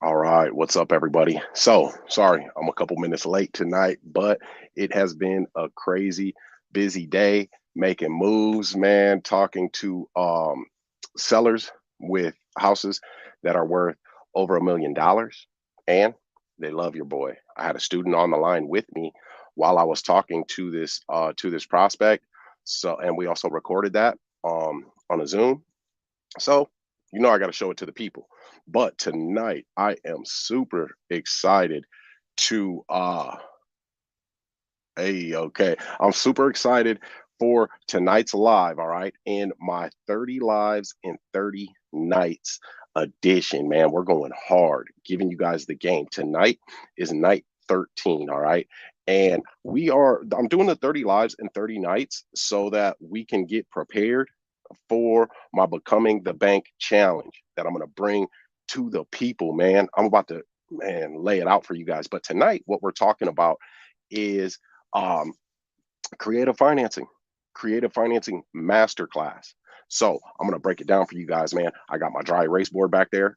All right, what's up, everybody? So, sorry, I'm a couple minutes late tonight, but it has been a crazy busy day making moves, man, talking to sellers with houses that are worth over $1 million, and they love your boy. I had a student on the line with me while I was talking to this prospect. So, and we also recorded that on a Zoom. So, I got to show it to the people. But tonight, I am super excited to hey, okay. I'm super excited for tonight's live, all right? In my 30 lives in 30 nights edition, man. We're going hard, giving you guys the game. Tonight is night 13, all right? And I'm doing the 30 lives in 30 nights so that we can get prepared for my Becoming the Bank challenge that I'm going to bring to the people, man. I'm about to, man, lay it out for you guys. But tonight, what we're talking about is um, creative financing, creative financing masterclass. So I'm going to break it down for you guys, man. I got my dry erase board back there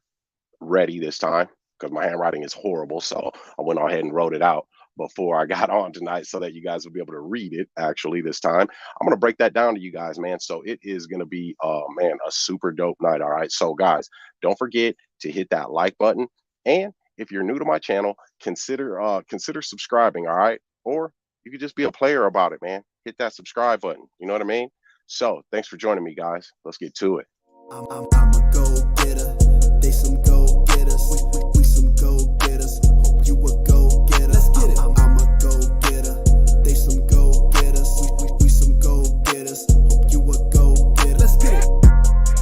ready this time because my handwriting is horrible. So I went ahead and wrote it out before I got on tonight so that you guys will be able to read it actually this time. I'm going to break that down to you guys, man. So it is going to be, man, a super dope night. All right. So guys, don't forget to hit that like button. And if you're new to my channel, consider subscribing. All right. Or you could just be a player about it, man. Hit that subscribe button. You know what I mean? So thanks for joining me, guys. Let's get to it. I'm a go-getter. They some go-getters. We some go-getters. Hope you a go-getter. Let's get it. I'm a go-getter. They some go-getters. We some go-getters. Hope you a go-getter. Let's get it.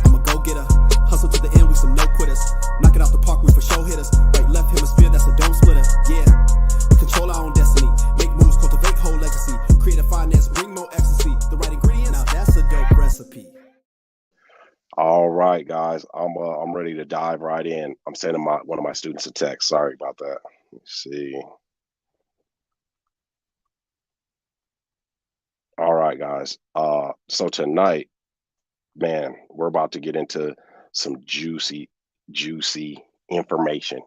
I'm a go-getter. Hustle to the end. We some no-quitters. Knock it out the park. We for show hitters. Right, left hemisphere. That's a dome splitter. Yeah. We control our own destiny. Make moves. Cultivate whole legacy. Creative finance. Bring more ecstasy. The right ingredients. Now that's a dope recipe. All right, guys, I'm ready to dive right in. I'm sending one of my students a text. Sorry about that. Let's see. All right, guys. So tonight, man, we're about to get into some juicy information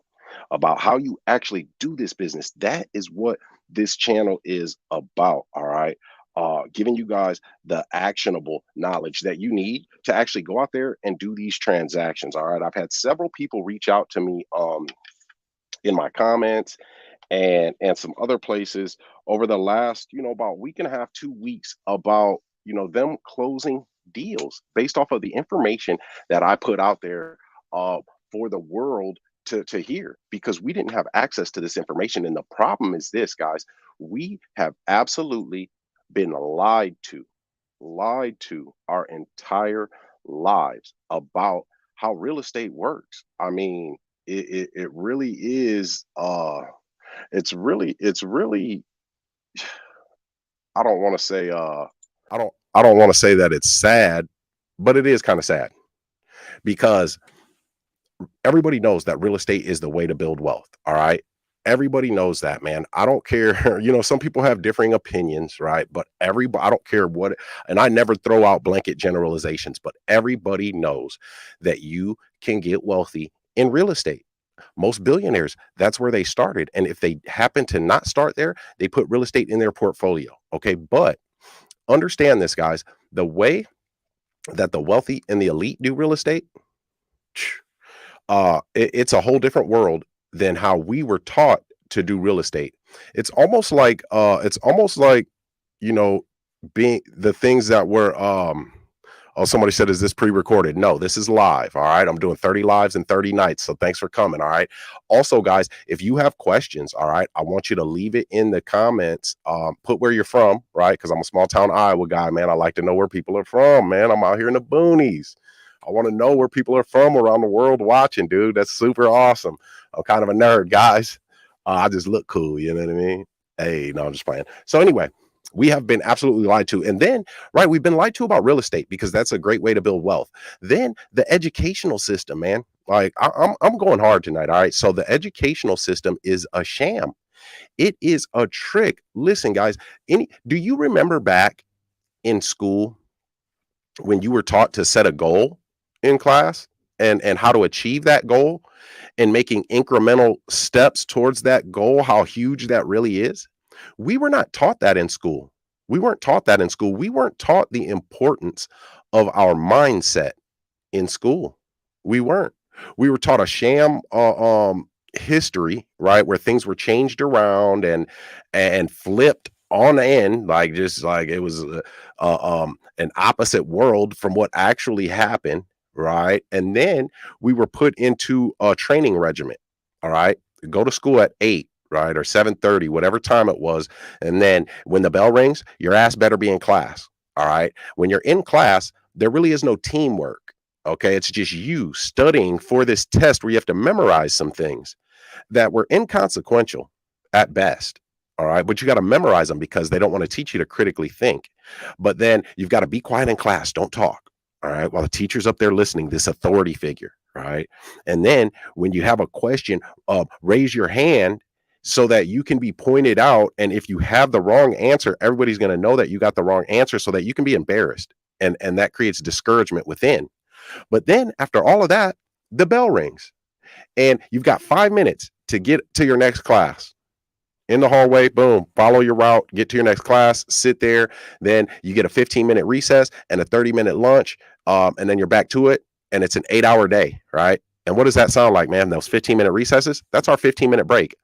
about how you actually do this business. That is what this channel is about. All right. Giving you guys the actionable knowledge that you need to actually go out there and do these transactions. All right. I've had several people reach out to me in my comments and some other places over the last, about week and a half, 2 weeks about, them closing deals based off of the information that I put out there for the world to hear, because we didn't have access to this information. And the problem is this, guys, we have absolutely been lied to our entire lives about how real estate works. I mean, it really is it's really I don't want to say I don't want to say that it's sad, but it is kind of sad because everybody knows that real estate is the way to build wealth. All right. Everybody knows that, man. I don't care. Some people have differing opinions, right? But everybody, I don't care what, and I never throw out blanket generalizations, but everybody knows that you can get wealthy in real estate. Most billionaires, that's where they started. And if they happen to not start there, they put real estate in their portfolio. Okay. But understand this, guys, the way that the wealthy and the elite do real estate, it's a whole different world than how we were taught to do real estate. It's almost like you know being the things that were oh, somebody said, is this pre-recorded? No, this is live. All right, I'm doing 30 lives in 30 nights, so thanks for coming. All right, also, guys, if you have questions, all right, I want you to leave it in the comments. Put where you're from, right? Because I'm a small town Iowa guy, man. I like to know where people are from, man. I'm out here in the boonies. I want to know where people are from around the world watching, dude. That's super awesome. I'm kind of a nerd, guys. I just look cool, you know what I mean? Hey, no, I'm just playing. So anyway, we have been absolutely lied to. And then, right, we've been lied to about real estate because that's a great way to build wealth. Then the educational system, man, like I'm going hard tonight. All right. So the educational system is a sham. It is a trick. Listen, guys, do you remember back in school when you were taught to set a goal in class? and how to achieve that goal and making incremental steps towards that goal, how huge that really is. We were not taught that in school. We weren't taught that in school. We weren't taught the importance of our mindset in school. We weren't. We were taught a sham history, right, where things were changed around and flipped on end, like just like it was an opposite world from what actually happened, right? And then we were put into a training regiment. All right, go to school at 8, right, or 7:30, whatever time it was, and then when the bell rings, your ass better be in class. All right, when you're in class, there really is no teamwork. Okay, it's just you studying for this test where you have to memorize some things that were inconsequential at best. All right, but you got to memorize them because they don't want to teach you to critically think. But then you've got to be quiet in class, don't talk. All right, while the teacher's up there listening, this authority figure. Right, and then when you have a question, raise your hand so that you can be pointed out. And if you have the wrong answer, everybody's going to know that you got the wrong answer, so that you can be embarrassed, and that creates discouragement within. But then after all of that, the bell rings and you've got 5 minutes to get to your next class. In the hallway, boom, follow your route, get to your next class, sit there. Then you get a 15-minute recess and a 30-minute lunch. And then you're back to it. And it's an 8-hour day, right? And what does that sound like, man? Those 15-minute recesses, that's our 15-minute break.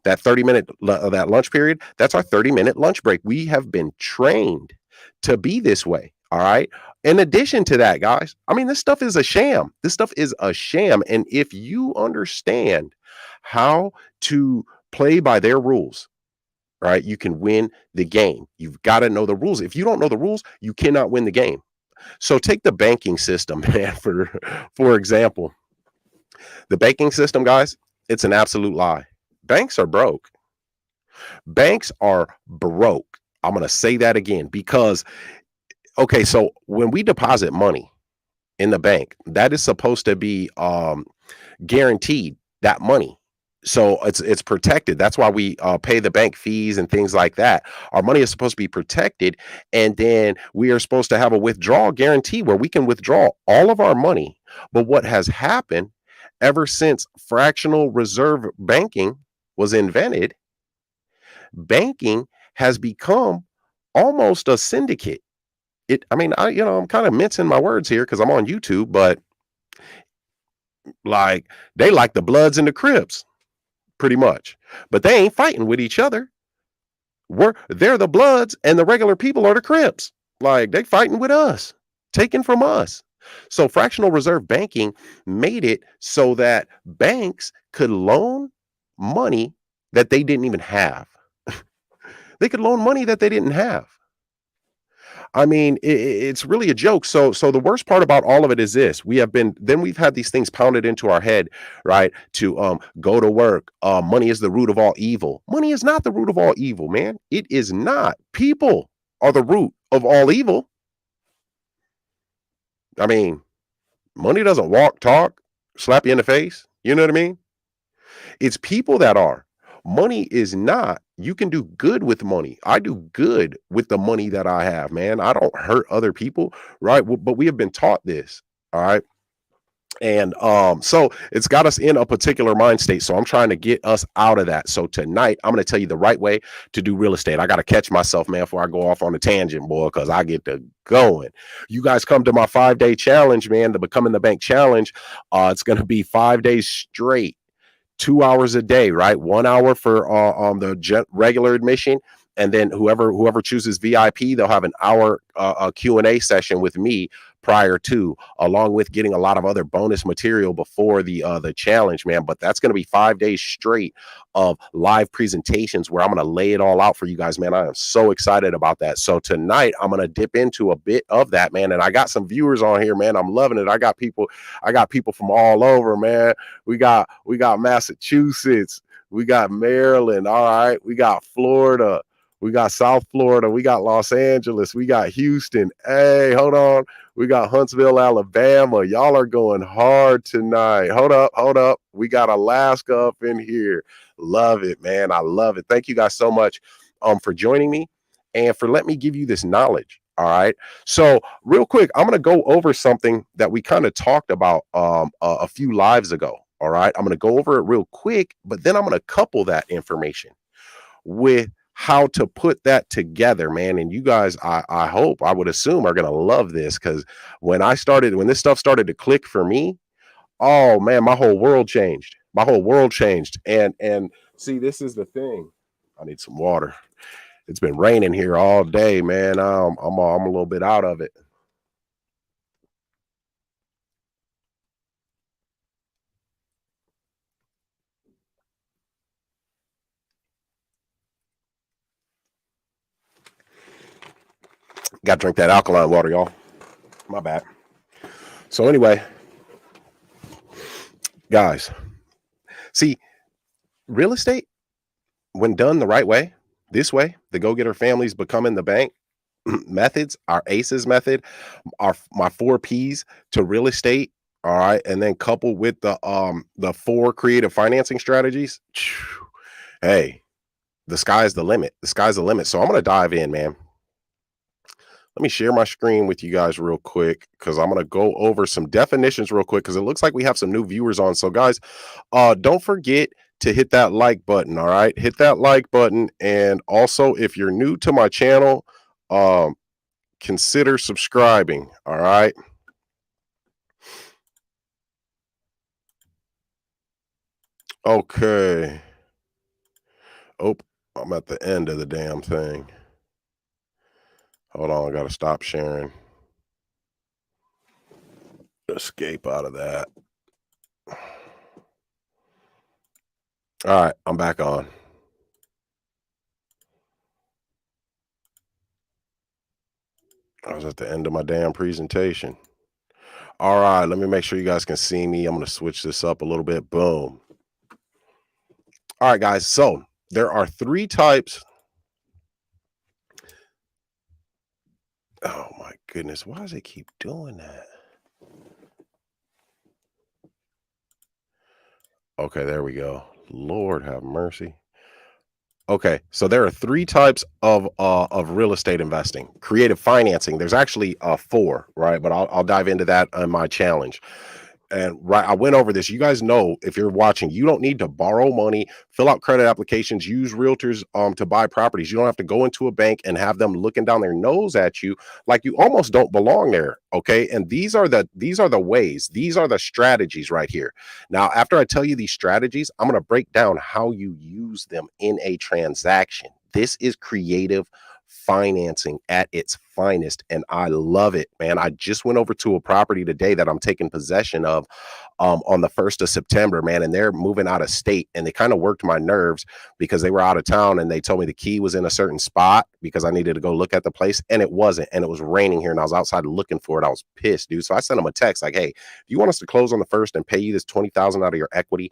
That 30-minute, that lunch period, that's our 30-minute lunch break. We have been trained to be this way. All right. In addition to that, guys, I mean, this stuff is a sham. This stuff is a sham. And if you understand how to play by their rules, right, you can win the game. You've got to know the rules. If you don't know the rules, you cannot win the game. So take the banking system, man, for example. The banking system, guys, it's an absolute lie. Banks are broke. Banks are broke. I'm going to say that again because, okay, so when we deposit money in the bank, that is supposed to be guaranteed, that money. So it's protected. That's why we pay the bank fees and things like that. Our money is supposed to be protected, and then we are supposed to have a withdrawal guarantee where we can withdraw all of our money. But what has happened ever since fractional reserve banking was invented, banking has become almost a syndicate. I mean, I'm kind of mincing my words here because I'm on YouTube, but like they like the Bloods and the Crips, pretty much. But they ain't fighting with each other. They're the Bloods and the regular people are the Crips. Like they fighting with us, taking from us. So fractional reserve banking made it so that banks could loan money that they didn't even have. They could loan money that they didn't have. I mean, it's really a joke. So the worst part about all of it is this: we've had these things pounded into our head, right? To go to work. Money is the root of all evil. Money is not the root of all evil, man. It is not. People are the root of all evil. I mean, money doesn't walk, talk, slap you in the face. You know what I mean? It's people that are. Money is not. You can do good with money. I do good with the money that I have, man. I don't hurt other people, right? But we have been taught this, all right? And so it's got us in a particular mind state. So I'm trying to get us out of that. So tonight, I'm going to tell you the right way to do real estate. I got to catch myself, man, before I go off on a tangent, boy, because I get to going. You guys come to my 5-day challenge, man, the Becoming the Bank challenge. It's going to be 5 days straight. 2 hours a day, right? 1 hour for regular admission, and then whoever chooses VIP, they'll have an hour Q&A session with me prior to, along with getting a lot of other bonus material before the challenge, man. But that's going to be 5 days straight of live presentations where I'm going to lay it all out for you guys, man. I am so excited about that. So tonight I'm going to dip into a bit of that, man. And I got some viewers on here, man. I'm loving it. I got people from all over, man. We got Massachusetts, we got Maryland, all right, we got Florida, we got South Florida, we got Los Angeles, we got Houston. Hey, hold on. We got Huntsville, Alabama. Y'all are going hard tonight. Hold up. We got Alaska up in here. Love it, man. I love it. Thank you guys so much for joining me and for letting me give you this knowledge. All right. So real quick, I'm going to go over something that we kind of talked about a few lives ago. All right. I'm going to go over it real quick, but then I'm going to couple that information with how to put that together, man. And you guys, I hope, I would assume, are going to love this, because when this stuff started to click for me, oh man, my whole world changed. My whole world changed. And see, this is the thing. I need some water. It's been raining here all day, man. I'm a little bit out of it. Got to drink that alkaline water, y'all. My bad. So anyway, guys, see, real estate, when done the right way, this way, the go-getter families becoming the bank methods, our ACEs method, my 4 Ps to real estate. All right. And then coupled with the 4 creative financing strategies. Hey, the sky's the limit. The sky's the limit. So I'm going to dive in, man. Let me share my screen with you guys real quick, because I'm going to go over some definitions real quick, because it looks like we have some new viewers on. So guys, don't forget to hit that like button. All right. Hit that like button. And also, if you're new to my channel, consider subscribing. All right. Okay. Oh, I'm at the end of the damn thing. Hold on. I got to stop sharing. Escape out of that. All right. I'm back on. I was at the end of my damn presentation. All right. Let me make sure you guys can see me. I'm going to switch this up a little bit. Boom. All right, guys. So there are 3 types. Oh my goodness. Why does it keep doing that? Okay, there we go. Lord have mercy. Okay, so there are 3 types of real estate investing. Creative financing. There's actually 4, right? But I'll dive into that on my challenge. And right, I went over this. You guys know, if you're watching, you don't need to borrow money, fill out credit applications, use realtors to buy properties. You don't have to go into a bank and have them looking down their nose at you like you almost don't belong there. Okay. And these are the ways, these are the strategies right here. Now, after I tell you these strategies, I'm going to break down how you use them in a transaction. This is creative financing at its finest, and I love it, man. I just went over to a property today that I'm taking possession of on the 1st of September, man, and they're moving out of state, and they kind of worked my nerves because they were out of town, and they told me the key was in a certain spot because I needed to go look at the place, and it wasn't, and it was raining here, and I was outside looking for it. I was pissed, dude. So I sent them a text like, hey, if you want us to close on the 1st and pay you this $20,000 out of your equity,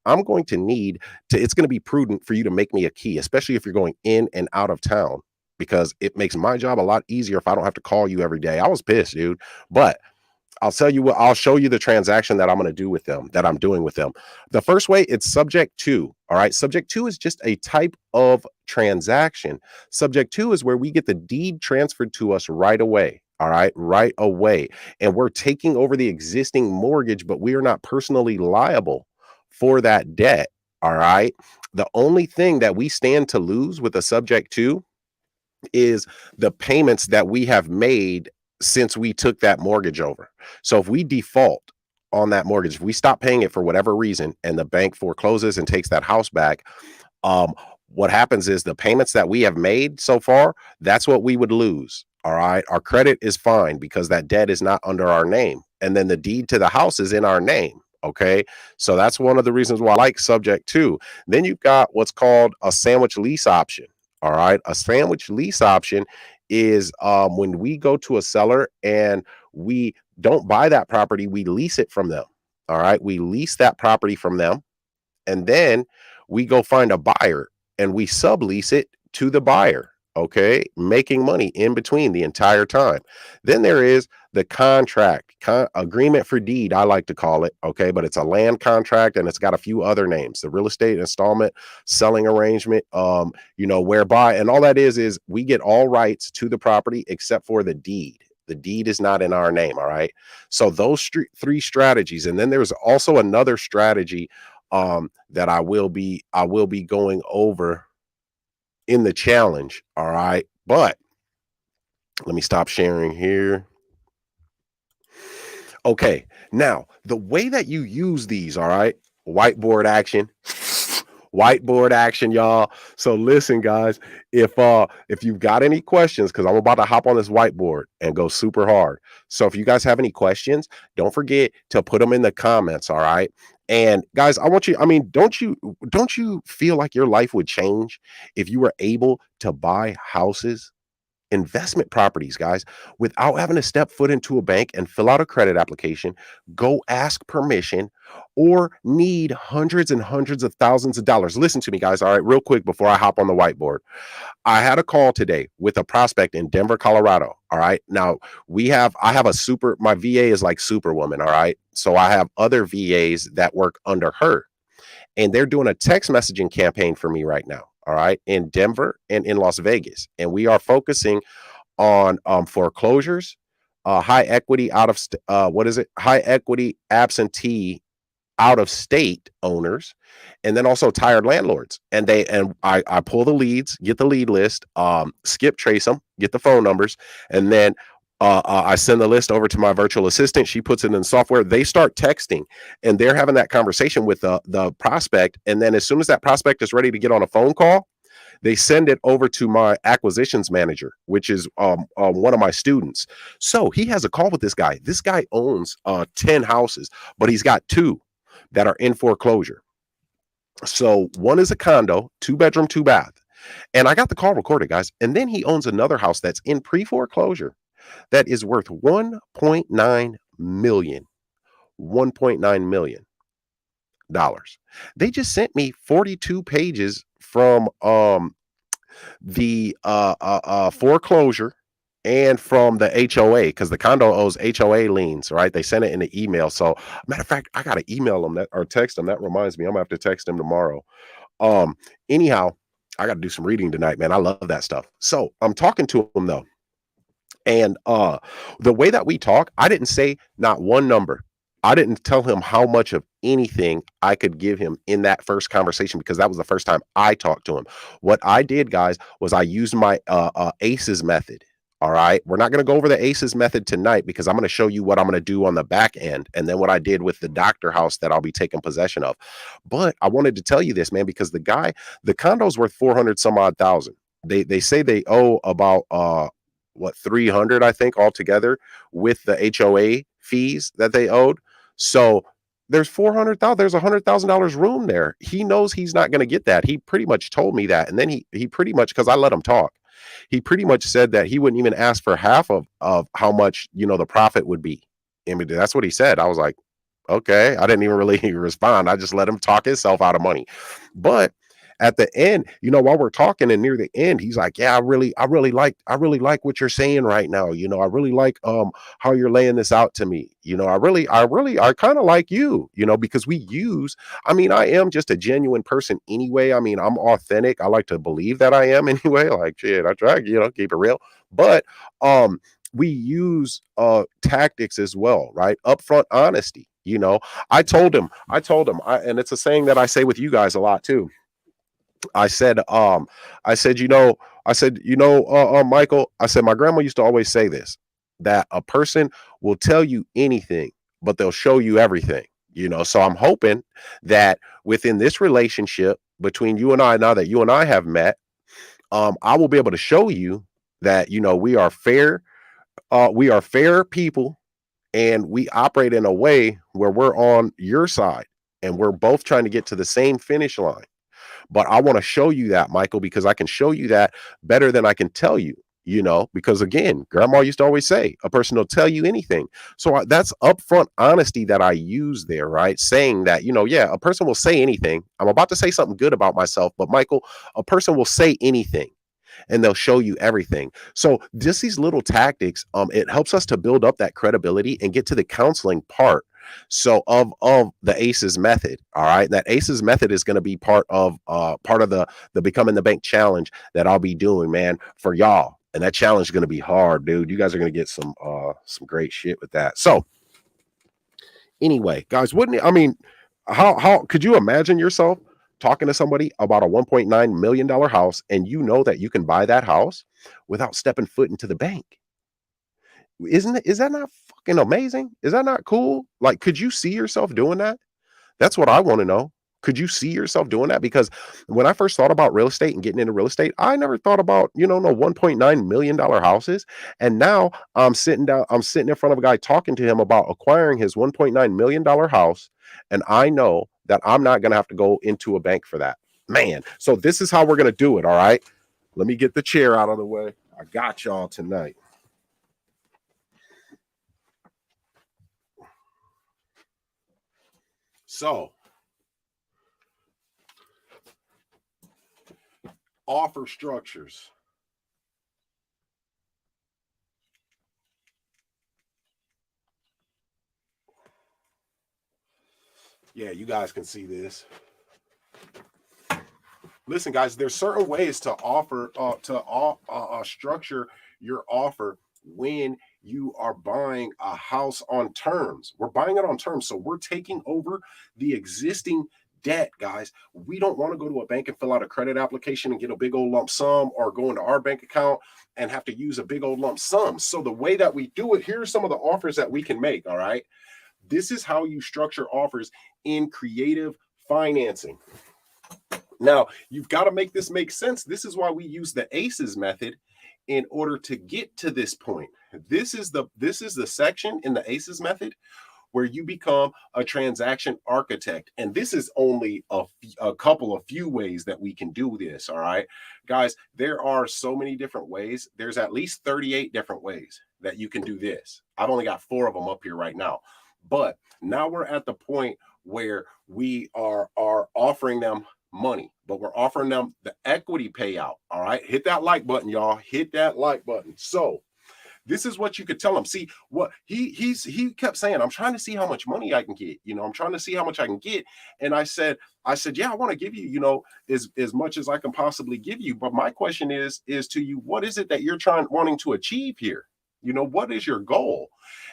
I'm going to need to, it's going to be prudent for you to make me a key, especially if you're going in and out of town, because it makes my job a lot easier if I don't have to call you every day. I was pissed, dude. But I'll tell you what, I'll show you the transaction that I'm going to do with them, that I'm doing with them. The first way, it's subject to. All right. Subject to is just a type of transaction. Subject to is where we get the deed transferred to us right away. All right. Right away. And we're taking over the existing mortgage, but we are not personally liable for that debt. All right. The only thing that we stand to lose with a subject to is the payments that we have made since we took that mortgage over. So if we default on that mortgage, if we stop paying it for whatever reason, and the bank forecloses and takes that house back, um, what happens is the payments that we have made so far, that's what we would lose. All right. Our credit is fine because that debt is not under our name. And then the deed to the house is in our name. Okay. So that's one of the reasons why I like subject to. Then you've got what's called a sandwich lease option. All right. A sandwich lease option is when we go to a seller and we don't buy that property, we lease it from them. All right. We lease that property from them, and then we go find a buyer and we sublease it to the buyer. okay, making money in between the entire time. Then there is the contract, agreement for deed, I like to call it, okay, but it's a land contract and it's got a few other names. The real estate installment selling arrangement, whereby, and all that is we get all rights to the property except for the deed. The deed is not in our name, all right? So those three strategies, and then there's also another strategy that I will be going over in the challenge. All right. But let me stop sharing here. Okay. Now, the way that you use these, all right, whiteboard action, whiteboard action, y'all. So listen, guys, if you've got any questions, because I'm about to hop on this whiteboard and go super hard. So if you guys have any questions, don't forget to put them in the comments. All right. And guys, I want you, I mean, don't you feel like your life would change if you were able to buy houses, investment properties, guys, without having to step foot into a bank and fill out a credit application, go ask permission, or need hundreds and hundreds of thousands of dollars? Listen to me, guys. All right, real quick before I hop on the whiteboard. I had a call today with a prospect in Denver, Colorado. All right. Now I have my VA is like Superwoman. All right. So I have other VAs that work under her, and they're doing a text messaging campaign for me right now. All right, in Denver and in Las Vegas, and we are focusing on foreclosures, high equity high equity absentee out of state owners, and then also tired landlords. And I pull the leads, get the lead list, skip trace them, get the phone numbers, and then I send the list over to my virtual assistant. She puts it in software. They start texting, and they're having that conversation with the prospect. And then as soon as that prospect is ready to get on a phone call, they send it over to my acquisitions manager, which is one of my students. So he has a call with this guy. This guy owns 10 houses, but he's got two that are in foreclosure. So one is a condo, 2 bedroom, 2 bath. And I got the call recorded, guys. And then he owns another house that's in pre-foreclosure that is worth 1.9 million. 1.9 million dollars. They just sent me 42 pages from the foreclosure and from the HOA, because the condo owes HOA liens, right? They sent it in the email. So, matter of fact, I got to email them that or text them. That reminds me, I'm gonna have to text them tomorrow. Anyhow, I got to do some reading tonight, man. I love that stuff. So I'm talking to them though, and the way that we talk, I didn't say not one number. I didn't tell him how much of anything I could give him in that first conversation, because that was the first time I talked to him. What I did, guys, was I used my ACEs method. All right. We're not going to go over the ACEs method tonight, because I'm going to show you what I'm going to do on the back end, and then what I did with the doctor house that I'll be taking possession of. But I wanted to tell you this, man, because the condo's worth 400 some odd thousand. They say they owe about 300, I think, altogether, with the HOA fees that they owed. So there's 400,000, there's $100,000 room there. He knows he's not going to get that. He pretty much told me that. And then he pretty much, because I let him talk, he pretty much said that he wouldn't even ask for half of how much, the profit would be. I mean, that's what he said. I was like, okay. I didn't even really respond. I just let him talk himself out of money. But at the end, while we're talking and near the end, he's like, yeah, I really like what you're saying right now. I really like how you're laying this out to me. I kind of like you, because I mean, I am just a genuine person anyway. I mean, I'm authentic. I like to believe that I am anyway. Like, shit, I try, keep it real. But we use tactics as well, right? Upfront honesty. I told him, and it's a saying that I say with you guys a lot too. I said, Michael, I said, my grandma used to always say this, that a person will tell you anything, but they'll show you everything, So I'm hoping that within this relationship between you and I, now that you and I have met, I will be able to show you that, we are fair people, and we operate in a way where we're on your side and we're both trying to get to the same finish line. But I want to show you that, Michael, because I can show you that better than I can tell you, because again, grandma used to always say a person will tell you anything. So that's upfront honesty that I use there, right? Saying that, yeah, a person will say anything. I'm about to say something good about myself, but Michael, a person will say anything. and they'll show you everything. So just these little tactics, it helps us to build up that credibility and get to the counseling part. So of the ACEs method, all right. That ACEs method is going to be part of the Becoming the Bank challenge that I'll be doing, man, for y'all. And that challenge is going to be hard, dude. You guys are going to get some great shit with that. So anyway, guys, wouldn't it, I mean, how could you imagine yourself talking to somebody about a $1.9 million house and you know that you can buy that house without stepping foot into the bank? Is that not fucking amazing? Is that not cool? Like, could you see yourself doing that? That's what I want to know. Could you see yourself doing that? Because when I first thought about real estate and getting into real estate, I never thought about, no $1.9 million houses. And now I'm sitting in front of a guy talking to him about acquiring his $1.9 million house. And I know that I'm not going to have to go into a bank for that. Man, so this is how we're going to do it. All right. Let me get the chair out of the way. I got y'all tonight. So, offer structures. Yeah, you guys can see this. Listen, guys, there's certain ways to offer structure your offer when you are buying a house on terms. We're buying it on terms, so we're taking over the existing debt, guys. We don't want to go to a bank and fill out a credit application and get a big old lump sum, or go into our bank account and have to use a big old lump sum. So the way that we do it, here are some of the offers that we can make. All right, this is how you structure offers in creative financing. Now, you've got to make this make sense. This is why we use the ACEs method in order to get to this point. This is the section in the ACEs method where you become a transaction architect. And this is only a few ways that we can do this. All right, guys, there are so many different ways. There's at least 38 different ways that you can do this. I've only got 4 of them up here right now. But now we're at the point where we are offering them money, but we're offering them the equity payout. All right, hit that like button, y'all. Hit that like button. So this is what you could tell him. See what he kept saying, I'm trying to see how much money I can get. I'm trying to see how much I can get. And I said, yeah, I want to give you, as much as I can possibly give you. But my question is to you, what is it that you're wanting to achieve here? What is your goal?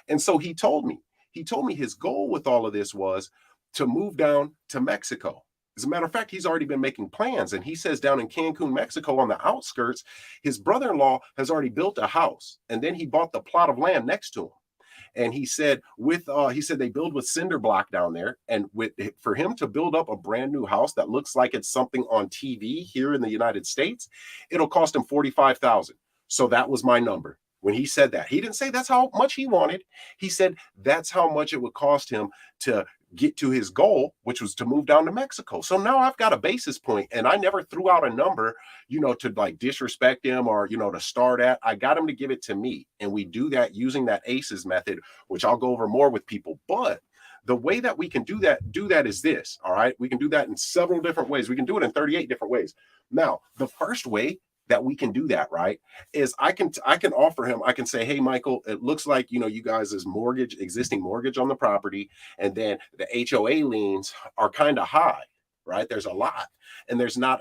And so he told me his goal with all of this was to move down to Mexico. As a matter of fact, he's already been making plans. And he says down in Cancun, Mexico, on the outskirts, his brother-in-law has already built a house. And then he bought the plot of land next to him. And he said they build with cinder block down there. And for him to build up a brand new house that looks like it's something on TV here in the United States, it'll cost him $45,000. So that was my number. When he said that, he didn't say that's how much he wanted. He said that's how much it would cost him to get to his goal, which was to move down to Mexico. So now I've got a basis point, and I never threw out a number, to like disrespect him or, to start at. I got him to give it to me. And we do that using that ACEs method, which I'll go over more with people. But the way that we can do that is this. All right. We can do that in several different ways. We can do it in 38 different ways. Now, the first way that we can do that, right, is I can offer him, I can say, hey, Michael, it looks like, you guys' existing mortgage on the property, and then the HOA liens are kind of high, right? There's a lot, and there's not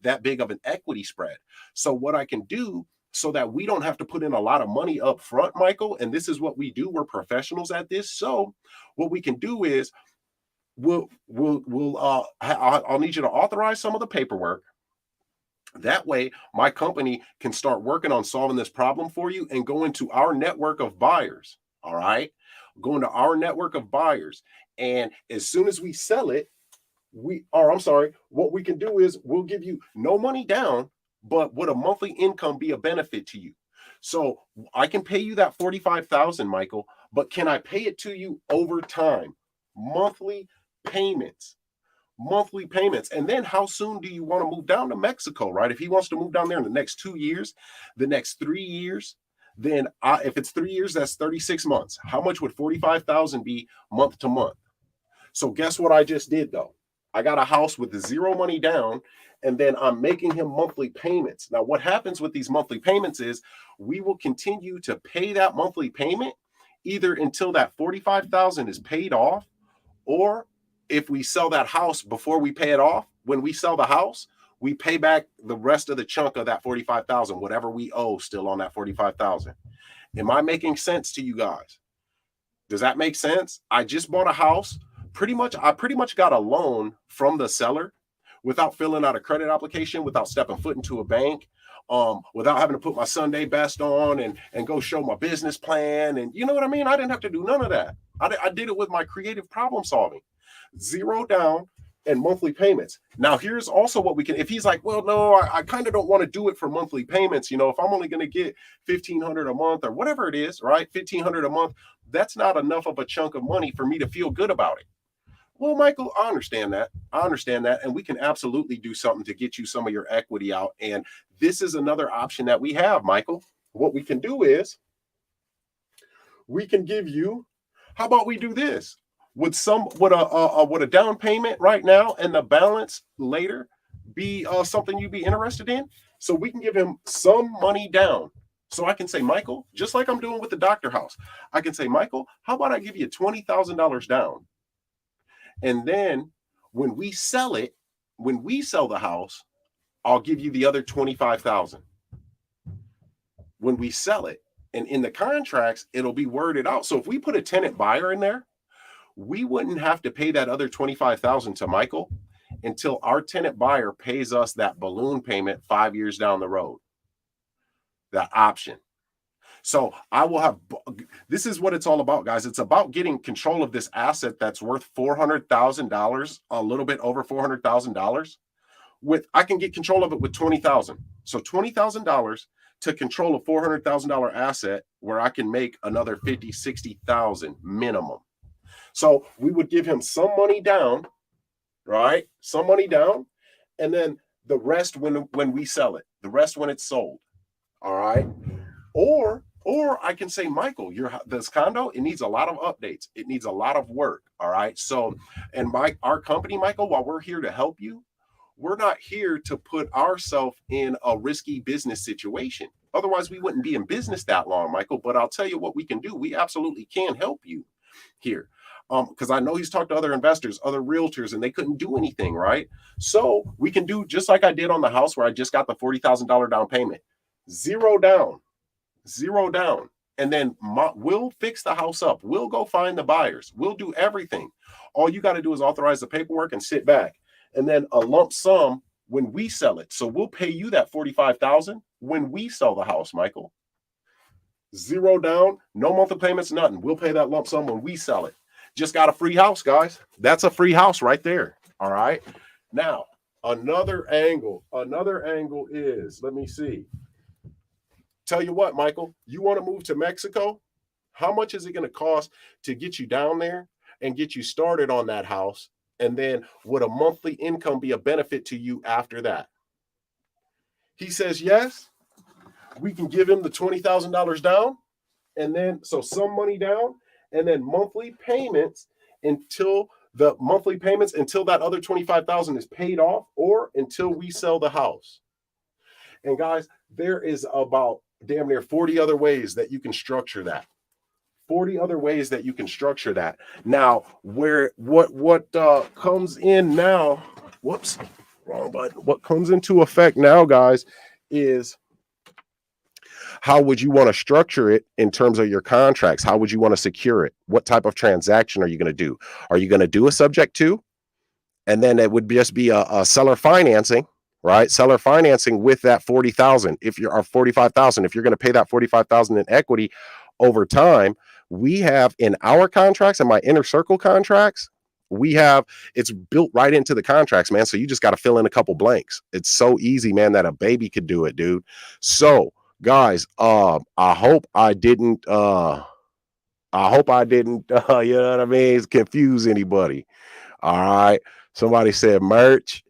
that big of an equity spread. So what I can do, so that we don't have to put in a lot of money up front, Michael, and this is what we do, we're professionals at this. So what we can do is I'll need you to authorize some of the paperwork. That way, my company can start working on solving this problem for you and go into our network of buyers. All right. Go into our network of buyers. And as soon as we sell it, what we can do is we'll give you no money down, but would a monthly income be a benefit to you? So I can pay you that $45,000, Michael, but can I pay it to you over time? Monthly payments. And then how soon do you want to move down to Mexico, right? If he wants to move down there in the next 2 years, the next 3 years, then if it's 3 years, that's 36 months. How much would $45,000 be month to month? So guess what I just did, though? I got a house with zero money down, and then I'm making him monthly payments. Now, what happens with these monthly payments is we will continue to pay that monthly payment either until that 45,000 is paid off, or if we sell that house before we pay it off, when we sell the house, we pay back the rest of the chunk of that 45,000, whatever we owe still on that 45,000. Am I making sense to you guys? Does that make sense? I just bought a house. I pretty much got a loan from the seller without filling out a credit application, without stepping foot into a bank, without having to put my Sunday best on and go show my business plan. And you know what I mean? I didn't have to do none of that. I did it with my creative problem solving. Zero down and monthly payments. Now, here's also what we can, if he's like, well, no, I kind of don't want to do it for monthly payments. You know, if I'm only going to get 1,500 a month or whatever it is, right? 1,500 a month, that's not enough of a chunk of money for me to feel good about it. Well, Michael, I understand that. And we can absolutely do something to get you some of your equity out. And this is another option that we have, Michael. What we can do is we can give you, how about we do this? Would a down payment right now and the balance later be something you'd be interested in? So we can give him some money down. So I can say, Michael, just like I'm doing with the doctor house, I can say, Michael, how about I give you $20,000 down? And then when we sell the house, I'll give you the other 25,000. When we sell it, and in the contracts, it'll be worded out. So if we put a tenant buyer in there, we wouldn't have to pay that other 25,000 to Michael until our tenant buyer pays us that balloon payment 5 years down the road. That option. So I will have, this is what it's all about, guys. It's about getting control of this asset that's worth $400,000, a little bit over $400,000. I can get control of it with 20,000. So $20,000 to control a $400,000 asset where I can make another 50, 60,000 minimum. So we would give him some money down, right? Some money down, and then the rest when we sell it, the rest when it's sold. All right. Or I can say, Michael, this condo, it needs a lot of updates. It needs a lot of work. All right. So, and our company, Michael, while we're here to help you, we're not here to put ourselves in a risky business situation. Otherwise, we wouldn't be in business that long, Michael. But I'll tell you what we can do. We absolutely can help you here. Because I know he's talked to other investors, other realtors, and they couldn't do anything, right? So we can do just like I did on the house where I just got the $40,000 down payment. Zero down. And then we'll fix the house up. We'll go find the buyers. We'll do everything. All you got to do is authorize the paperwork and sit back. And then a lump sum when we sell it. So we'll pay you that $45,000 when we sell the house, Michael. Zero down, no monthly payments, nothing. We'll pay that lump sum when we sell it. Just got a free house, guys. That's a free house right there. All right. Now, another angle is, let me see. Tell you what, Michael, you want to move to Mexico? How much is it going to cost to get you down there and get you started on that house? And then would a monthly income be a benefit to you after that? He says, yes. We can give him the $20,000 down. And then, so some money down and then monthly payments until that other 25,000 is paid off or until we sell the house. And guys, there is about damn near 40 other ways that you can structure that. 40 other ways that you can structure that. Now, what comes in now, whoops, wrong button. What comes into effect now, guys, is how would you want to structure it in terms of your contracts? How would you want to secure it? What type of transaction are you going to do? Are you going to do a subject to? And then it would just be a seller financing, right? Seller financing with that 40,000. If you're 45,000, if you're going to pay that 45,000 in equity over time, we have in our contracts and my inner circle contracts, it's built right into the contracts, man. So you just got to fill in a couple blanks. It's so easy, man, that a baby could do it, dude. So guys, I hope I didn't, you know what I mean, confuse anybody. All right. Somebody said merch.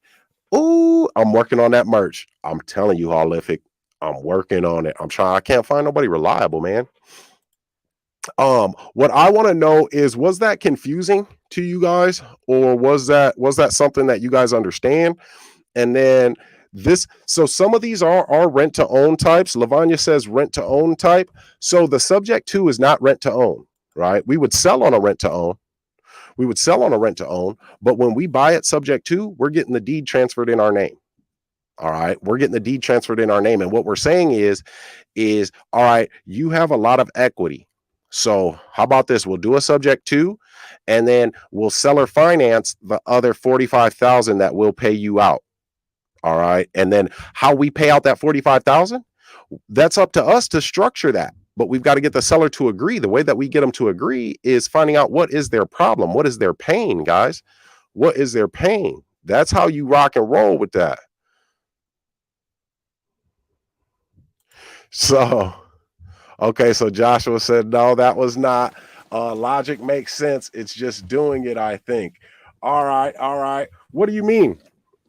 Ooh, I'm working on that merch. I'm telling you, Holific, I'm working on it. I can't find nobody reliable, man. What I want to know is, was that confusing to you guys, or was that something that you guys understand? And then so some of these are rent to own types. Lavanya says rent to own type. So the subject to is not rent to own, right? We would sell on a rent to own. We would sell on a rent to own, but when we buy it subject to, we're getting the deed transferred in our name. All right. We're getting the deed transferred in our name. And what we're saying is, all right, you have a lot of equity. So how about this? We'll do a subject to, and then we'll seller finance the other 45,000 that will pay you out. All right. And then how we pay out that 45,000, that's up to us to structure that. But we've got to get the seller to agree. The way that we get them to agree is finding out what is their problem. What is their pain, guys? What is their pain? That's how you rock and roll with that. So, okay. So Joshua said, no, that was not. Logic makes sense. It's just doing it, I think. All right. All right. What do you mean?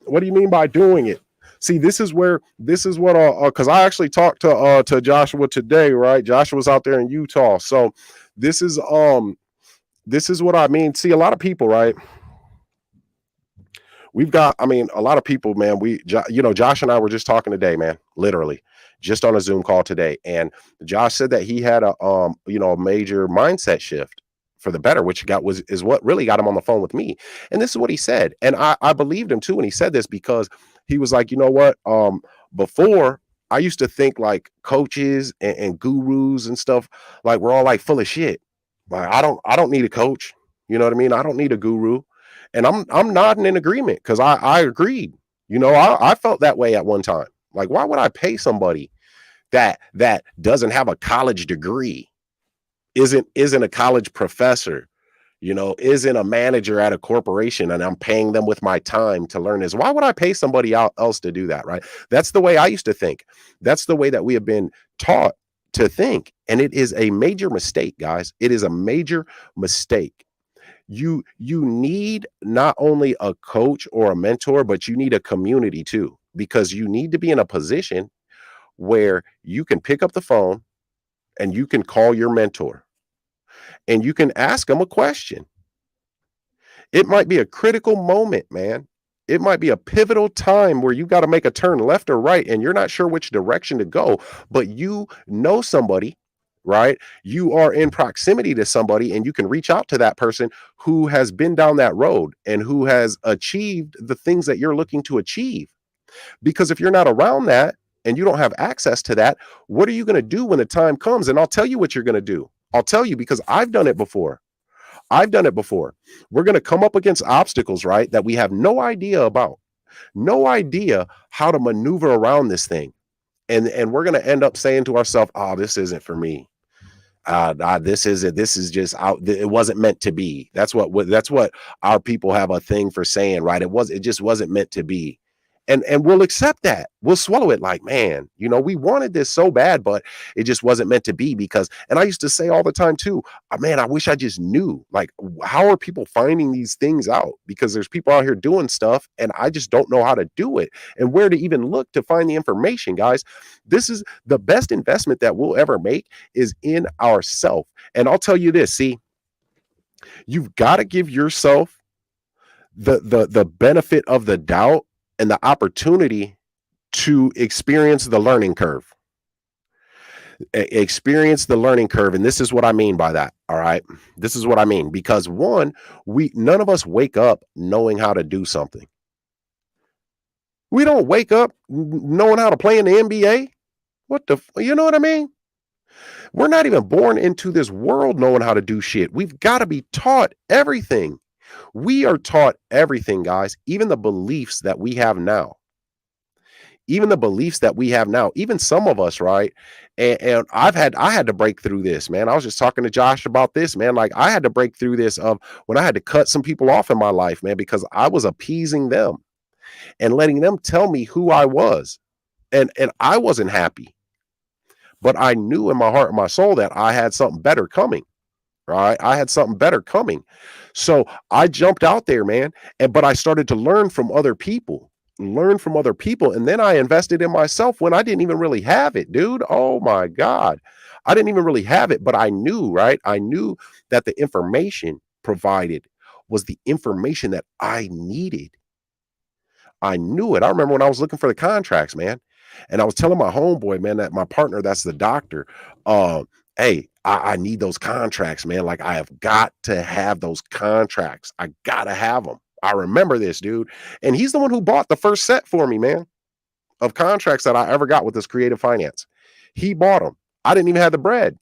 What do you mean by doing it? See, this is what because I actually talked to Joshua today, right? Joshua's out there in Utah. So this is what I mean. See, a lot of people, right? A lot of people, man, Josh and I were just talking today, man, literally just on a Zoom call today. And Josh said that he had a major mindset shift for the better, which is what really got him on the phone with me. And this is what he said. And I believed him too when he said this, because he was like, you know what? Before, I used to think like coaches and gurus and stuff, like we're all like full of shit. Like I don't need a coach. You know what I mean? I don't need a guru. And I'm nodding in agreement, because I agreed. I felt that way at one time. Like, why would I pay somebody that doesn't have a college degree, isn't a college professor, isn't a manager at a corporation, and I'm paying them with my time to learn this? Why would I pay somebody else to do that, right? That's the way I used to think. That's the way that we have been taught to think. And it is a major mistake, guys. It is a major mistake. You need not only a coach or a mentor, but you need a community too, because you need to be in a position where you can pick up the phone and you can call your mentor and you can ask them a question. It might be a critical moment, man. It might be a pivotal time where you got to make a turn left or right and you're not sure which direction to go, but you know somebody, right? You are in proximity to somebody and you can reach out to that person who has been down that road and who has achieved the things that you're looking to achieve. Because if you're not around that and you don't have access to that, what are you going to do when the time comes? And I'll tell you what you're going to do. I'll tell you, because I've done it before. We're going to come up against obstacles, right, that we have no idea about, no idea how to maneuver around this thing. And we're going to end up saying to ourselves, oh, this isn't for me. This is just out. It wasn't meant to be. That's what our people have a thing for saying, right? It just wasn't meant to be. And we'll accept that. We'll swallow it like, man, we wanted this so bad, but it just wasn't meant to be. Because, and I used to say all the time too, man, I wish I just knew, like, how are people finding these things out? Because there's people out here doing stuff and I just don't know how to do it and where to even look to find the information, guys. This is the best investment that we'll ever make, is in ourself. And I'll tell you this, see, you've got to give yourself the benefit of the doubt and the opportunity to experience the learning curve. Experience the learning curve. And this is what I mean by that. All right. This is what I mean. Because none of us wake up knowing how to do something. We don't wake up knowing how to play in the NBA. You know what I mean? We're not even born into this world knowing how to do shit. We've got to be taught everything. We are taught everything, guys, even the beliefs that we have now. Even some of us, right? And I had to break through this, man. I was just talking to Josh about this, man. Like, I had to break through this when I had to cut some people off in my life, man, because I was appeasing them and letting them tell me who I was. And I wasn't happy. But I knew in my heart and my soul that I had something better coming. Right? I had something better coming. So I jumped out there, man. But I started to learn from other people. And then I invested in myself when I didn't even really have it, dude. Oh my God. I didn't even really have it, but I knew, right? I knew that the information provided was the information that I needed. I knew it. I remember when I was looking for the contracts, man, and I was telling my homeboy, man, that my partner, that's the doctor, hey, I need those contracts, man. Like, I have got to have those contracts. I gotta have them. I remember this, dude. And he's the one who bought the first set for me, man, of contracts that I ever got with this creative finance. He bought them. I didn't even have the bread.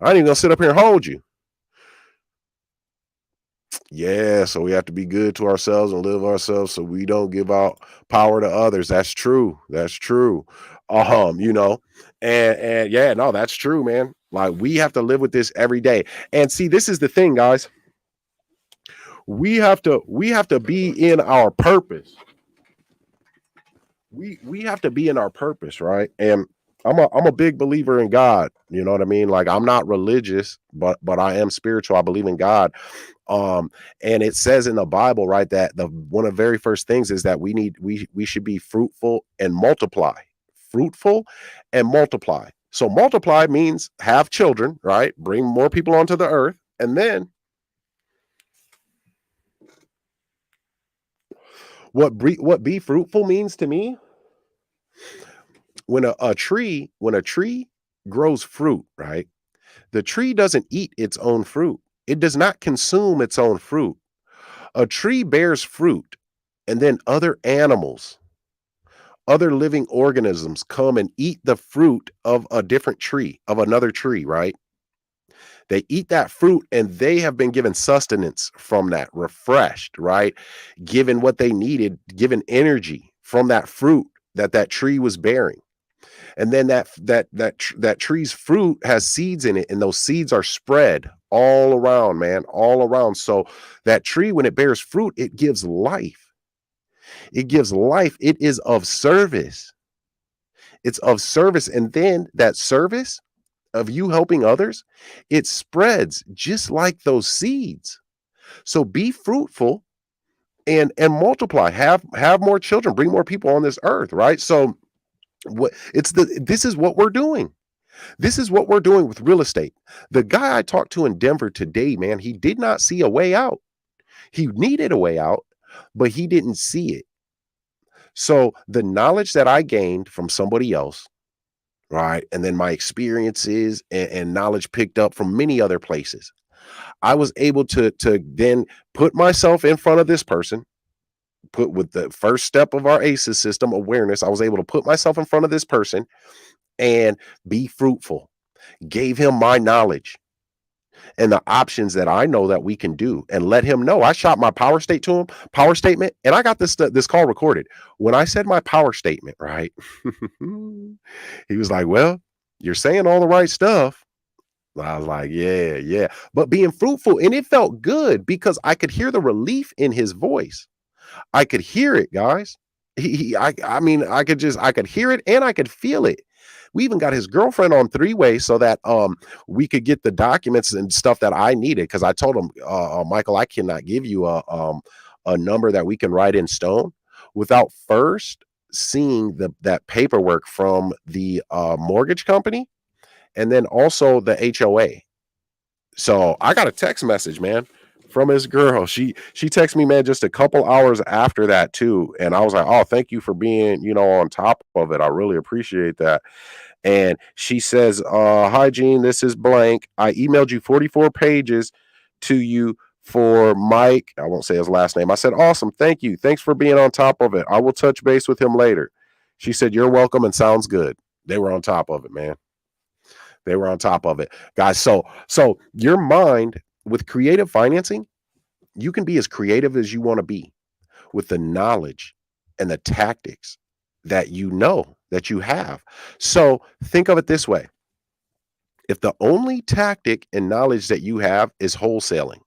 I ain't even gonna sit up here and hold you. Yeah, so we have to be good to ourselves and live ourselves so we don't give out power to others. That's true. That's true. You know, and yeah, no, that's true, man. Like, we have to live with this every day. And see, this is the thing, guys. We have to be in our purpose. We have to be in our purpose, right? And I'm a big believer in God. You know what I mean? Like, I'm not religious, but I am spiritual. I believe in God. Um, and it says in the Bible, right, that the one of the very first things is that we should be fruitful and multiply. Fruitful and multiply. So multiply means have children, right? Bring more people onto the earth. And then what be fruitful means to me, when a tree grows fruit, right? The tree doesn't eat its own fruit. It does not consume its own fruit. A tree bears fruit, and then other living organisms come and eat the fruit of a different tree, of another tree, right? They eat that fruit and they have been given sustenance from that, refreshed, right? Given what they needed, given energy from that fruit that tree was bearing. And then that tree's fruit has seeds in it, and those seeds are spread all around, man, all around. So that tree, when it bears fruit, it gives life. It gives life. It is of service. It's of service. And then that service of you helping others, it spreads just like those seeds. So be fruitful and multiply. Have more children, bring more people on this earth, right? So this is what we're doing. This is what we're doing with real estate. The guy I talked to in Denver today, man, he did not see a way out. He needed a way out, but he didn't see it. So the knowledge that I gained from somebody else, right, and then my experiences and knowledge picked up from many other places, I was able to then put myself in front of this person. Put with the first step of our ACEs system, awareness, I was able to put myself in front of this person and be fruitful. Gave him my knowledge and the options that I know that we can do, and let him know. I shot my power statement, and I got this call recorded. When I said my power statement, right? He was like, "Well, you're saying all the right stuff." I was like, "Yeah, yeah." But being fruitful, and it felt good because I could hear the relief in his voice. I could hear it, guys. I mean, I could hear it and I could feel it. We even got his girlfriend on three-way so that we could get the documents and stuff that I needed, because I told him, Michael, I cannot give you a number that we can write in stone without first seeing that paperwork from the mortgage company, and then also the HOA. So I got a text message, man, from his girl. She texted me, man, just a couple hours after that too. And I was like, "Oh, thank you for being, on top of it. I really appreciate that." And she says, "Hi, Gene, this is blank. I emailed you 44 pages to you for Mike." I won't say his last name. I said, "Awesome. Thank you. Thanks for being on top of it. I will touch base with him later." She said, "You're welcome, and sounds good." They were on top of it, man. They were on top of it, guys. So your mind with creative financing, you can be as creative as you want to be with the knowledge and the tactics that that you have. So think of it this way. If the only tactic and knowledge that you have is wholesaling,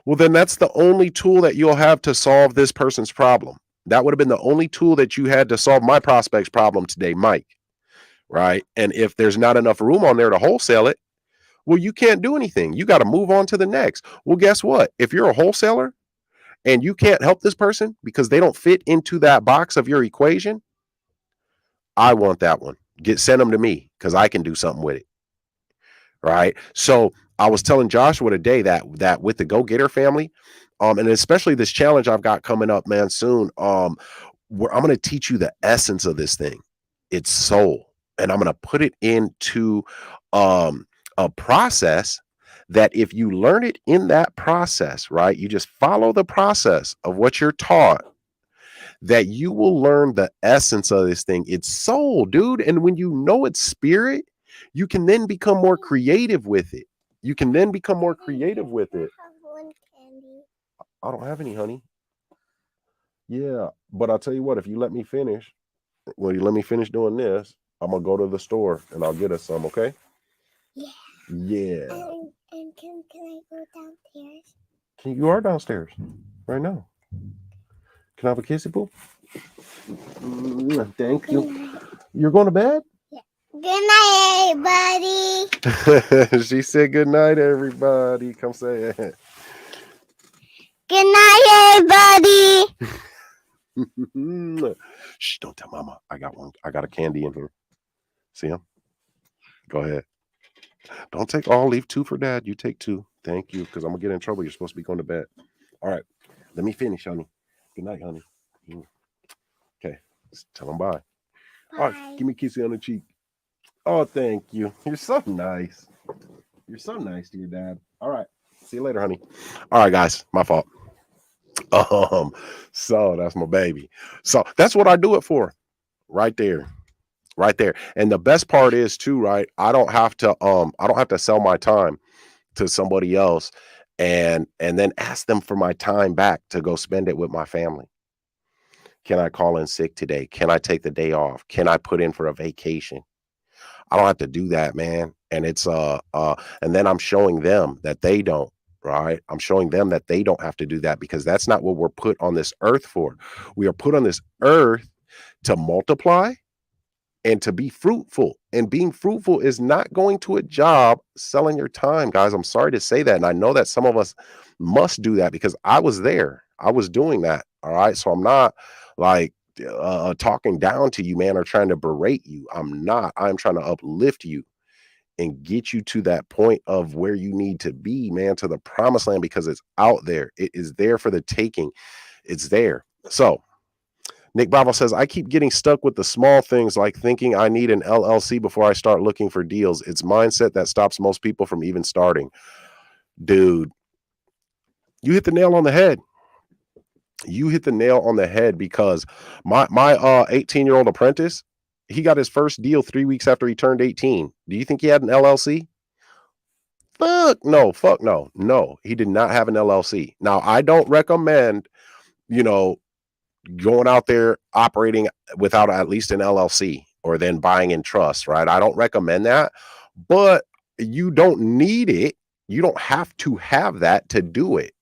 well, then that's the only tool that you'll have to solve this person's problem. That would have been the only tool that you had to solve my prospect's problem today, Mike. Right. And if there's not enough room on there to wholesale it, well, you can't do anything. You got to move on to the next. Well, guess what? If you're a wholesaler and you can't help this person because they don't fit into that box of your equation, I want that one. Send them to me because I can do something with it. Right. So I was telling Joshua today that with the GoGetter family, and especially this challenge I've got coming up, man, soon, where I'm going to teach you the essence of this thing. It's soul. And I'm going to put it into a process that if you learn it in that process, right, you just follow the process of what you're taught, that you will learn the essence of this thing. It's soul, dude. And when you know it's spirit, you can then become more creative with it. You can then become more creative with it. I don't have any, honey. Yeah, but I'll tell you what, if you let me finish, well, you let me finish doing this, I'm gonna go to the store and I'll get us some, okay? Yeah. Yeah. And can I go downstairs? You are downstairs right now. Can I have a kissy boo? Thank you. You're going to bed? Yeah. Good night, everybody. She said good night, everybody. Come say it. Good night, everybody. Shh, don't tell mama. I got one. I got a candy in here. See him? Go ahead. Don't take all. Leave 2 for dad. You take 2. Thank you, because I'm going to get in trouble. You're supposed to be going to bed. All right. Let me finish, honey. Good night, honey. Okay. Tell him bye. All right. Give me a kissy on the cheek. Oh, thank you. You're so nice. You're so nice to your dad. All right. See you later, honey. All right, guys. My fault. So that's my baby. So that's what I do it for. Right there. Right there. And the best part is too, right? I don't have to sell my time to somebody else and then ask them for my time back to go spend it with my family. Can I call in sick today? Can I take the day off? Can I put in for a vacation? I don't have to do that, man. And it's and then I'm showing them that they don't, right? I'm showing them that they don't have to do that because that's not what we're put on this earth for. We are put on this earth to multiply and to be fruitful. And being fruitful is not going to a job selling your time, guys. I'm sorry to say that. And I know that some of us must do that because I was there. I was doing that. All right. So I'm not like talking down to you, man, or trying to berate you. I'm not. I'm trying to uplift you and get you to that point of where you need to be, man, to the promised land, because it's out there. It is there for the taking. It's there. So Nick Bravo says, I keep getting stuck with the small things like thinking I need an LLC before I start looking for deals. It's mindset that stops most people from even starting. Dude, you hit the nail on the head. You hit the nail on the head because my 18-year-old apprentice, he got his first deal 3 weeks after he turned 18. Do you think he had an LLC? Fuck no. No, he did not have an LLC. Now, I don't recommend, going out there operating without at least an LLC or then buying in trust, right? I don't recommend that, but you don't need it. You don't have to have that to do it.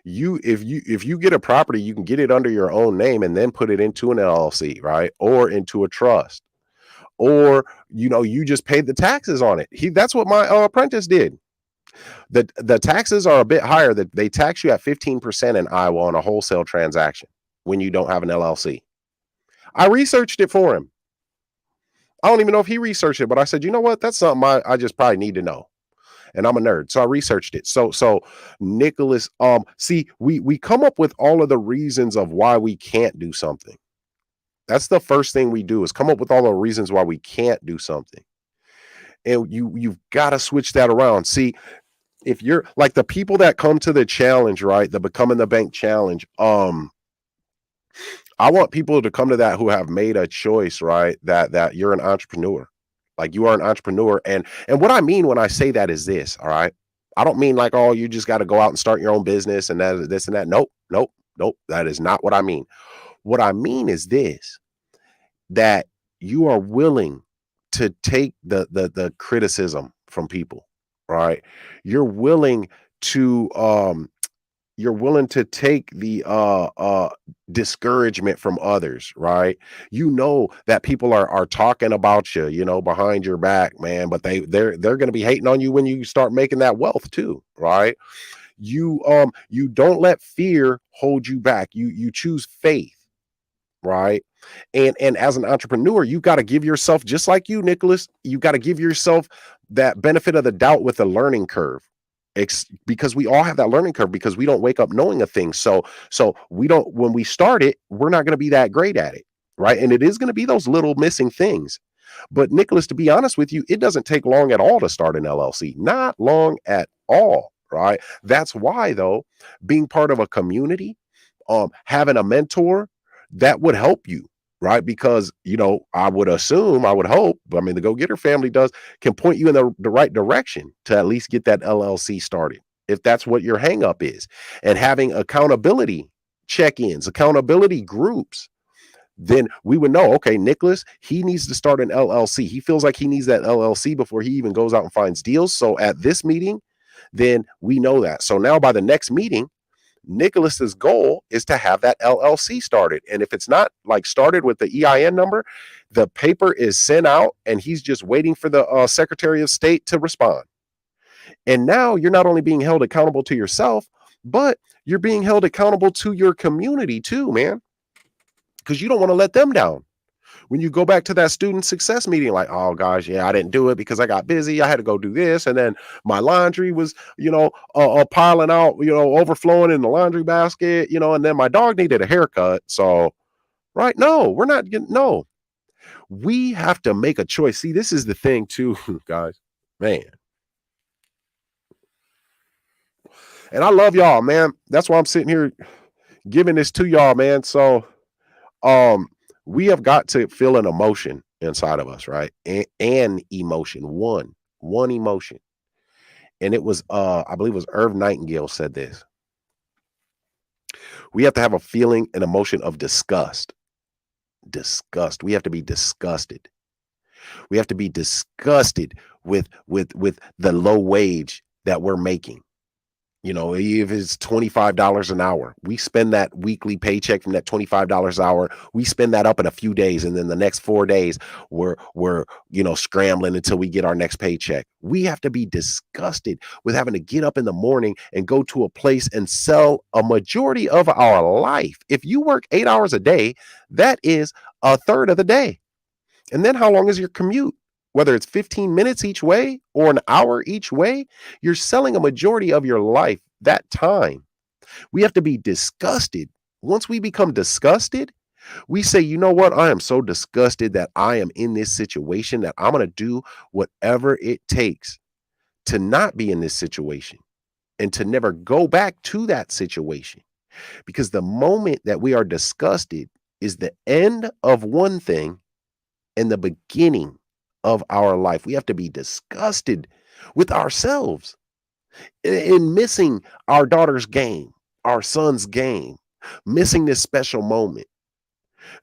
If you get a property, you can get it under your own name and then put it into an LLC, right? Or into a trust. Or, you just paid the taxes on it. That's what my apprentice did. The taxes are a bit higher. That they tax you at 15% in Iowa on a wholesale transaction when you don't have an LLC. I researched it for him. I don't even know if he researched it, but I said, you know what? That's something I just probably need to know. And I'm a nerd. So I researched it. So Nicholas, see, we come up with all of the reasons of why we can't do something. That's the first thing we do is come up with all the reasons why we can't do something. And you've got to switch that around. See, if you're like the people that come to the challenge, right? The Becoming the Bank challenge. I want people to come to that who have made a choice, right? That you're an entrepreneur. Like you are an entrepreneur. And what I mean when I say that is this, all right? I don't mean like, oh, you just got to go out and start your own business and that, this and that. Nope. That is not what I mean. What I mean is this, that you are willing to take the criticism from people, right? You're willing to take the discouragement from others, right? You know that people are talking about you, behind your back, man, but they're going to be hating on you when you start making that wealth too, right? You don't let fear hold you back. You choose faith, right? And as an entrepreneur, you got to give yourself, just like you, Nicholas, you got to give yourself that benefit of the doubt with the learning curve. Because we all have that learning curve, because we don't wake up knowing a thing. So we don't, when we start it, we're not going to be that great at it, right? And it is going to be those little missing things. But Nicholas, to be honest with you, it doesn't take long at all to start an LLC. Not long at all, right? That's why, though, being part of a community, having a mentor, that would help you, right? Because, I would assume, I would hope, I mean, the GoGetter family can point you in the right direction to at least get that LLC started, if that's what your hang up is. And having accountability check-ins, accountability groups, then we would know, okay, Nicholas, he needs to start an LLC. He feels like he needs that LLC before he even goes out and finds deals. So at this meeting, then we know that. So now by the next meeting, Nicholas's goal is to have that LLC started. And if it's not like started with the EIN number, the paper is sent out and he's just waiting for the Secretary of State to respond. And now you're not only being held accountable to yourself, but you're being held accountable to your community too, man. Because you don't want to let them down. When you go back to that student success meeting, like, oh gosh, yeah, I didn't do it because I got busy. I had to go do this. And then my laundry was, piling out, overflowing in the laundry basket, and then my dog needed a haircut. So, right. No, we're not getting, no, we have to make a choice. See, this is the thing too, guys, man. And I love y'all, man. That's why I'm sitting here giving this to y'all, man. So, we have got to feel an emotion inside of us, right? An emotion, one emotion. And it was, I believe it was Irv Nightingale said this. We have to have a feeling, an emotion of disgust. Disgust. We have to be disgusted. We have to be disgusted with the low wage that we're making. If it's $25 an hour, we spend that weekly paycheck from that $25 an hour. We spend that up in a few days. And then the next 4 days, we're scrambling until we get our next paycheck. We have to be disgusted with having to get up in the morning and go to a place and sell a majority of our life. If you work 8 hours a day, that is a third of the day. And then how long is your commute? Whether it's 15 minutes each way or an hour each way, you're selling a majority of your life that time. We have to be disgusted. Once we become disgusted, we say, you know what? I am so disgusted that I am in this situation that I'm going to do whatever it takes to not be in this situation and to never go back to that situation. Because the moment that we are disgusted is the end of one thing and the beginning of our life. We have to be disgusted with ourselves in missing our daughter's game, our son's game, missing this special moment.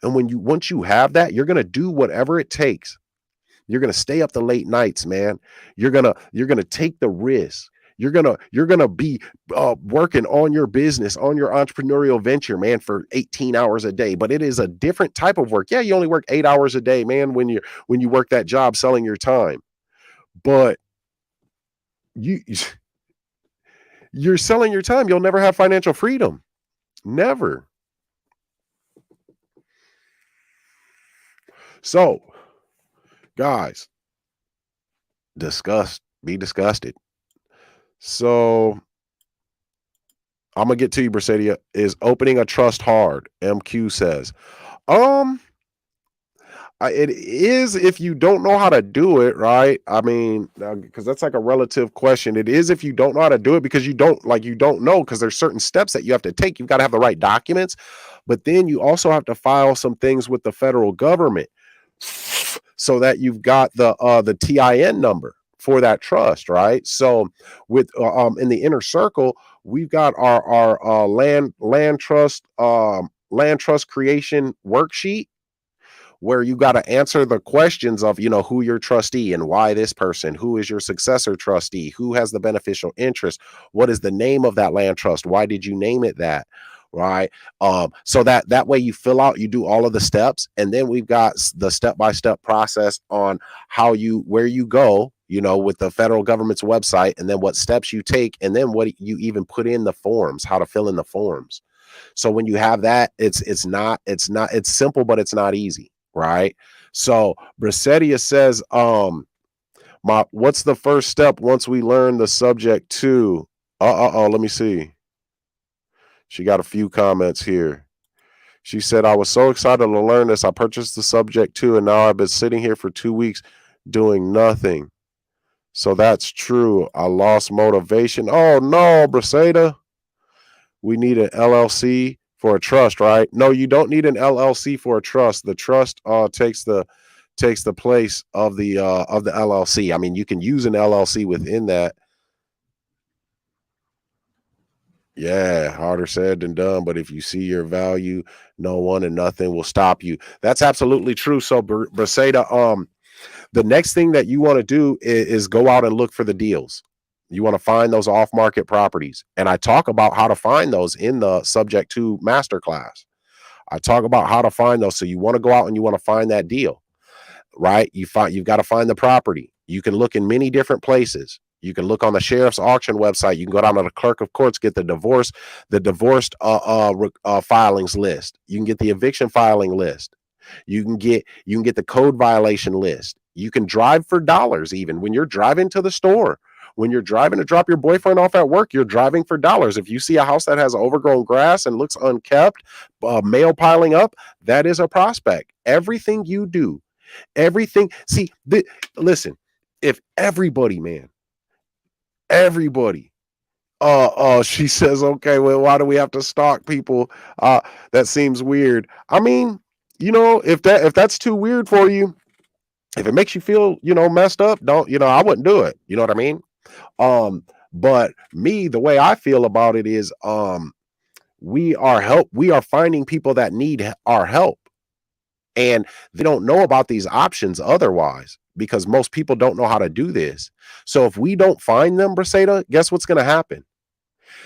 And once you have that, you're going to do whatever it takes. You're going to stay up the late nights, man. You're going to take the risk. You're going to be working on your business, on your entrepreneurial venture, man, for 18 hours a day. But it is a different type of work. Yeah, you only work 8 hours a day, man, when you work that job selling your time. But you're selling your time. You'll never have financial freedom. Never. So, guys, be disgusted. So I'm gonna get to you, Brisadia. Is opening a trust hard? MQ says, it is if you don't know how to do it, right? I mean, because that's like a relative question. It is if you don't know how to do it because you don't know, because there's certain steps that you have to take. You've got to have the right documents, but then you also have to file some things with the federal government so that you've got the TIN number for that trust, right? So with in the inner circle, we've got our land trust creation worksheet, where you got to answer the questions of, who your trustee and why this person, who is your successor trustee, who has the beneficial interest, what is the name of that land trust, why did you name it that, right? So that way you do all of the steps, and then we've got the step-by-step process on where you go, with the federal government's website, and then what steps you take, and then what you even put in the forms, how to fill in the forms. So when you have that, it's simple, but it's not easy, right? So Brisedia says, what's the first step once we learn the subject to? Let me see. She got a few comments here. She said, I was so excited to learn this. I purchased the subject to, and now I've been sitting here for 2 weeks doing nothing. So that's true. I lost motivation. Oh no, Briseda. We need an LLC for a trust, right? No, you don't need an LLC for a trust. The trust takes the place of the LLC. I mean, you can use an LLC within that. Yeah, harder said than done. But if you see your value, no one and nothing will stop you. That's absolutely true. So, Briseda, the next thing that you want to do is go out and look for the deals. You want to find those off market properties. And I talk about how to find those in the subject to masterclass. I talk about how to find those. So you want to go out and you want to find that deal, right? You've got to find the property. You can look in many different places. You can look on the sheriff's auction website. You can go down to the clerk of courts, get the divorced filings list. You can get the eviction filing list. You can get the code violation list. You can drive for dollars. Even when you're driving to the store, when you're driving to drop your boyfriend off at work, you're driving for dollars. If you see a house that has overgrown grass and looks unkept, mail piling up, that is a prospect. Everything you do, listen, if everybody, she says, okay, well, why do we have to stalk people? That seems weird. I mean, if that's too weird for you, if it makes you feel, messed up, don't, I wouldn't do it. You know what I mean? But me, the way I feel about it is, we are finding people that need our help, and they don't know about these options otherwise, because most people don't know how to do this. So if we don't find them, Briseda, guess what's going to happen?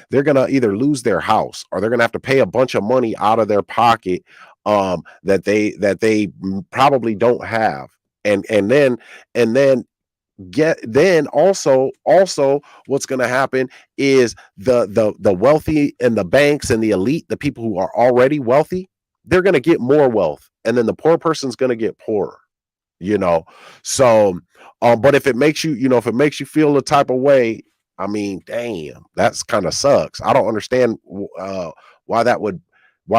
They're going to either lose their house, or they're going to have to pay a bunch of money out of their pocket, that they probably don't have. And then also what's going to happen is the wealthy and the banks and the elite, the people who are already wealthy, they're going to get more wealth, and then the poor person's going to get poorer. So but if it makes you feel the type of way, I mean, damn, that's kind of sucks. I don't understand why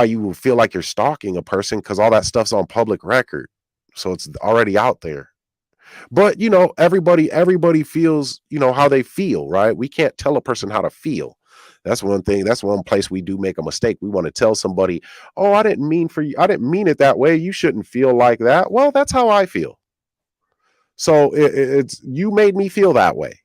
you would feel like you're stalking a person, because all that stuff's on public record, so it's already out there. But everybody feels how they feel, right? We can't tell a person how to feel. That's one thing. That's one place we do make a mistake. We want to tell somebody, oh, I didn't mean it that way, you shouldn't feel like that. Well, that's how I feel. So it's you made me feel that way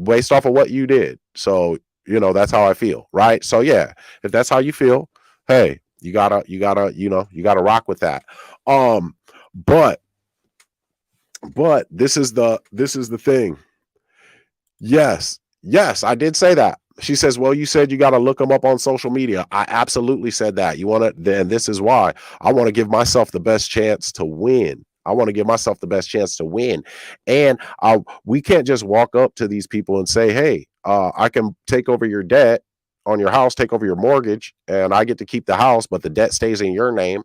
based off of what you did. So that's how I feel, right? So yeah, if that's how you feel, hey, you gotta rock with that. But this is the thing. Yes, I did say that. She says, well, you said you got to look them up on social media. I absolutely said that. You want to, then this is why I want to give myself the best chance to win. And we can't just walk up to these people and say, hey, I can take over your debt on your house, take over your mortgage, and I get to keep the house, but the debt stays in your name.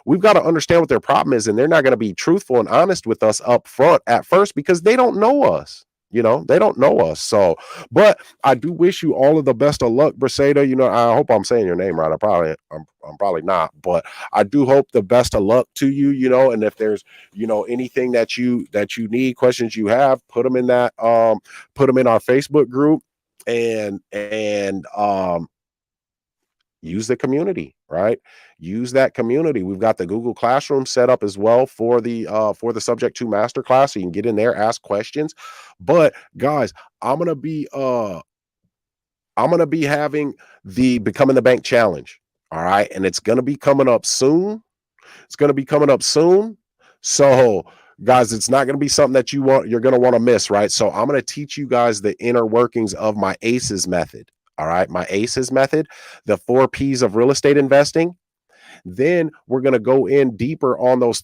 We've got to understand what their problem is, and they're not going to be truthful and honest with us up front at first, because they don't know us. They don't know us. So, but I do wish you all of the best of luck, Briseda. I hope I'm saying your name right. I'm probably not, but I do hope the best of luck to you. And if there's anything that you need, questions you have, put them in our Facebook group, and use the community, right? Use that community. We've got the Google Classroom set up as well for the subject to masterclass, so you can get in there, ask questions. But guys, I'm gonna be having the Becoming the Bank challenge. All right, and it's gonna be coming up soon. So guys, it's not going to be something that you're going to want to miss, right? So I'm going to teach you guys the inner workings of my ACEs method. All right, my ACEs method, the 4 P's of real estate investing. Then we're going to go in deeper on those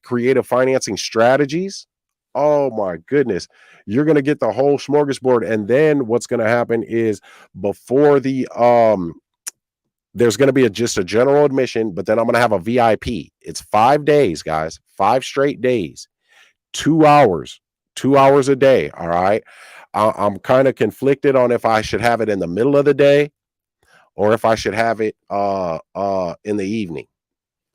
creative financing strategies. Oh my goodness, you're going to get the whole smorgasbord. And then what's going to happen is, before the There's going to be just a general admission, but then I'm going to have a VIP. It's 5 days, guys, 5 straight days, 2 hours, 2 hours a day. All right. I'm kind of conflicted on if I should have it in the middle of the day or if I should have it in the evening.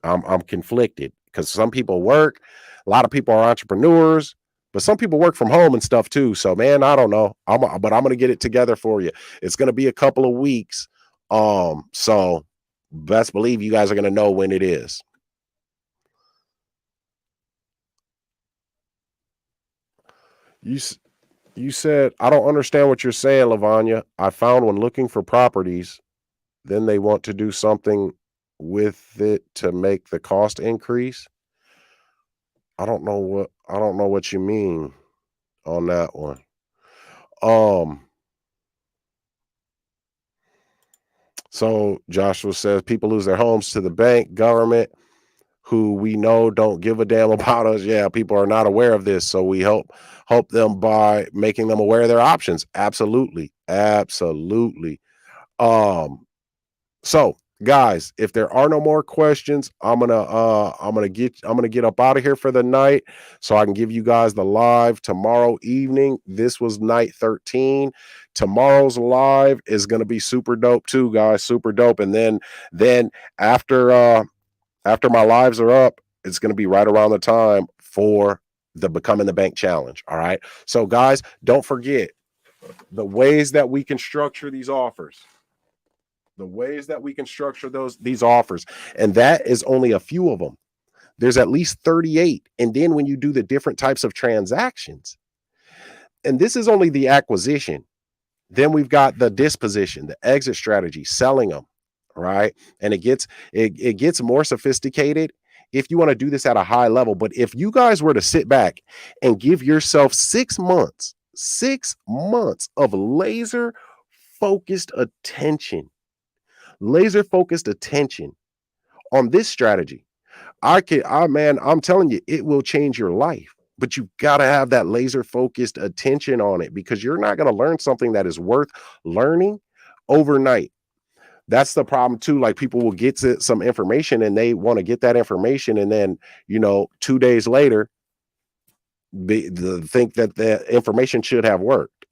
I'm conflicted because some people work, a lot of people are entrepreneurs, but some people work from home and stuff too. So man, I don't know. But I'm gonna get it together for you. It's gonna be a couple of weeks. So best believe you guys are gonna know when it is. You you said I don't understand what you're saying, Lavanya. I found when looking for properties, then they want to do something with it to make the cost increase. I don't know what you mean on that one. Um, so Joshua says people lose their homes to the bank, government, who we know don't give a damn about us. Yeah, people are not aware of this, so we help them by making them aware of their options. Absolutely, absolutely. Um, So, guys, if there are no more questions, I'm gonna get up out of here for the night so I can give you guys the live tomorrow evening. This was night 13. Tomorrow's live is gonna be super dope too, guys. Super dope. And then after my lives are up, it's gonna be right around the time for the Becoming the Bank Challenge. All right. So, guys, don't forget the ways that we can structure these offers, these offers, and that is only a few of them. There's at least 38. And then when you do the different types of transactions, and this is only the acquisition, then we've got the disposition, the exit strategy, selling them, right? And it gets more sophisticated if you want to do this at a high level. But if you guys were to sit back and give yourself 6 months of laser focused attention on this strategy, I'm telling you, it will change your life. But you've got to have that laser focused attention on it because you're not going to learn something that is worth learning overnight. That's the problem too. Like people will get to some information and they want to get that information, and then 2 days later, think that the information should have worked.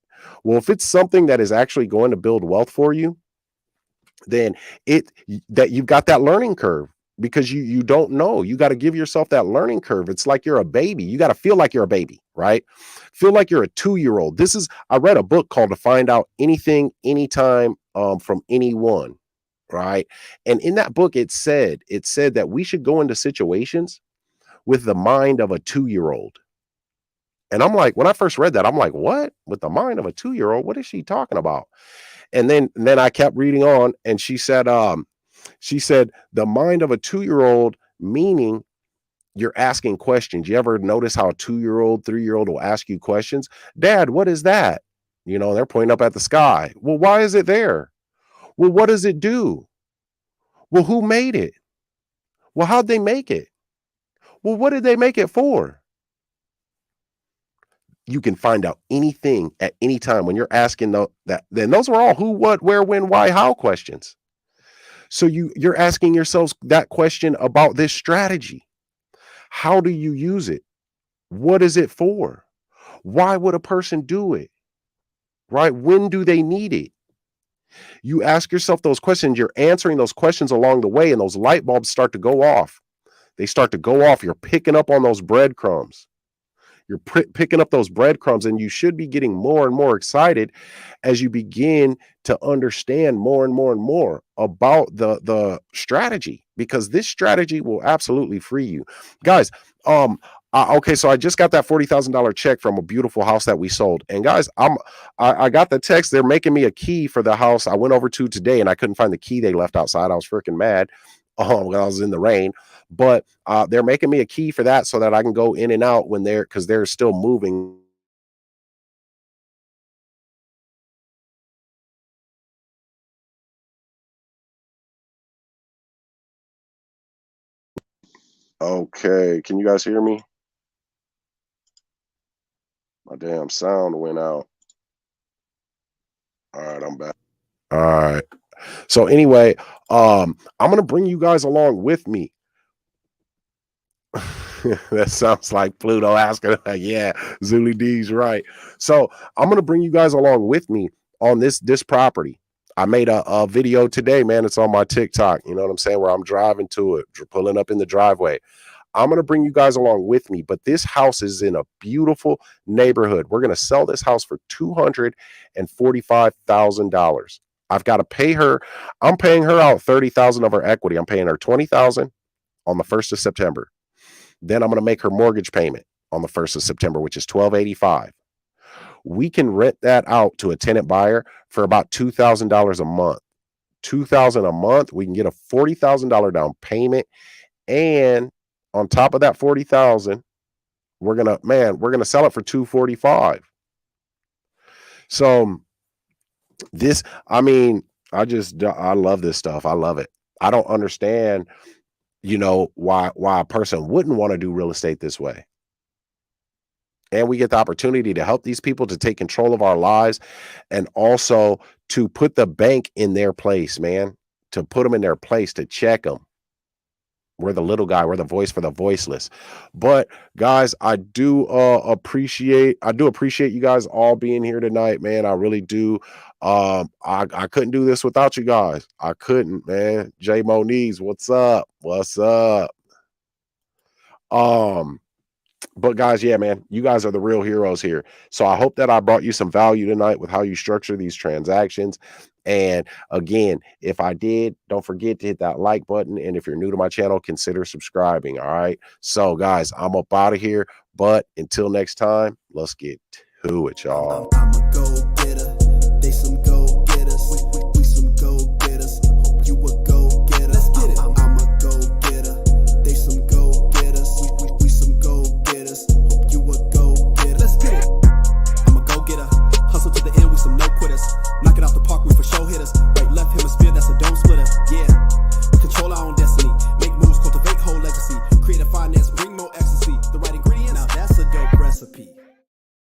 Well, if it's something that is actually going to build wealth for you, then that you've got that learning curve because you don't know. You got to give yourself that learning curve. It's like you're a baby. You got to feel like you're a baby, right? Feel like you're a 2-year-old. I read a book called To Find Out Anything, Anytime, from Anyone, right? And in that book, it said that we should go into situations with the mind of a 2-year-old. And I'm like, when I first read that, I'm like, what? With the mind of a 2-year-old? What is she talking about? And then I kept reading on, and she said the mind of a 2-year-old, meaning you're asking questions. You ever notice how a 2-year-old, 3-year-old will ask you questions? Dad, what is that? They're pointing up at the sky. Well, why is it there? Well, what does it do? Well, who made it? Well, how'd they make it? Well, what did they make it for? You can find out anything at any time when you're asking that. Then those are all who, what, where, when, why, how questions. So you're asking yourselves that question about this strategy. How do you use it? What is it for? Why would a person do it? Right? When do they need it? You ask yourself those questions. You're answering those questions along the way, and those light bulbs start to go off. They start to go off. You're picking up on those breadcrumbs. You're picking up those breadcrumbs, and you should be getting more and more excited as you begin to understand more and more and more about the strategy, because this strategy will absolutely free you, guys. Okay, so I just got that $40,000 check from a beautiful house that we sold, and guys, I got the text. They're making me a key for the house I went over to today, and I couldn't find the key they left outside. I was freaking mad. When I was in the rain, but they're making me a key for that so that I can go in and out because they're still moving. Okay, can you guys hear me? My damn sound went out. All right, I'm back. All right. So anyway, I'm going to bring you guys along with me. That sounds like Pluto asking, yeah, Zuli D's right. So I'm going to bring you guys along with me on this property. I made a video today, man. It's on my TikTok. You know what I'm saying? Where I'm driving to it, pulling up in the driveway. I'm going to bring you guys along with me, but this house is in a beautiful neighborhood. We're going to sell this house for $245,000. I've got to pay her. I'm paying her out $30,000 of her equity. I'm paying her $20,000 on the 1st of September. Then I'm going to make her mortgage payment on the 1st of September, which is $1,285. We can rent that out to a tenant buyer for about $2,000 a month. $2,000 a month. We can get a $40,000 down payment, and on top of that $40,000, we're gonna sell it for $245,000. So this, I mean, I love this stuff. I love it. I don't understand, why a person wouldn't want to do real estate this way. And we get the opportunity to help these people to take control of our lives, and also to put the bank in their place, man, to put them in their place, to check them. We're the little guy. We're the voice for the voiceless. But guys, I do appreciate you guys all being here tonight, man. I really do. I couldn't do this without you guys. I couldn't, man. J Moniz, what's up? What's up? But guys, yeah, man, you guys are the real heroes here. So I hope that I brought you some value tonight with how you structure these transactions. And again, if I did, don't forget to hit that like button. And if you're new to my channel, consider subscribing. All right. So guys, I'm up out of here. But until next time, let's get to it, y'all.